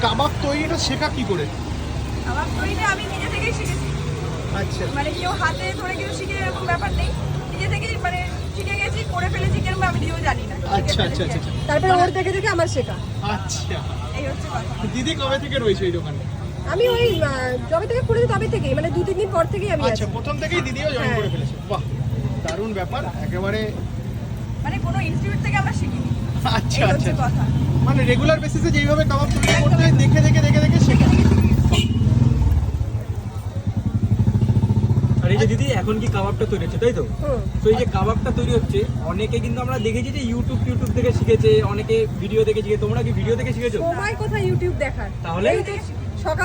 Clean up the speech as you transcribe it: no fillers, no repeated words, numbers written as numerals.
কাবাব তৈরিটা শেখা কি করে? কাবাব তৈরিটা আমি নিজে থেকেই শিখেছি। আচ্ছা মানে কেউ হাতে ধরে কেউ শিখে এরকম ব্যাপার নেই, নিজে থেকেই মানে শিখে গেছি, করে ফেলেছি, কেরকম আমি নিজেও জানি না। আচ্ছা আচ্ছা আচ্ছা আচ্ছা। তারপরে ওর দেখে দেখে আমার শেখা। আচ্ছা, এই হচ্ছে কথা। দিদি কবে থেকে রয়েছে এই দোকানে? আমি ওই যবে থেকে করেছি তবে থেকেই, মানে 2-3 দিন পর থেকেই আমি আচ্ছা, আছি। প্রথম থেকেই দিদিও জয়েন করে ফেলেছে। বাহ, দারুণ ব্যাপার একেবারে। মানে কোনো ইনস্টিটিউট থেকে আমরা শিখিনি। আচ্ছা এই আচ্ছা হচ্ছে কথা। মানে রেগুলার বেসিসে যেইভাবে কাবাব তৈরি করতে হয় দেখে দেখে দেখে দেখে শেখা। আর এই যে দিদি এখন কি কাবাবটা তৈরি হচ্ছে তাই তো? হুম। তো এই যে কাবাবটা তৈরি হচ্ছে অনেকে কিন্তু আমরা দেখেছি যে ইউটিউব থেকে শিখেছে, অনেকে ভিডিও দেখে শিখে, তোমরা কি ভিডিও দেখে শিখেছো? সময় কোথায় ইউটিউব দেখার? তাহলে? এই যে সকাল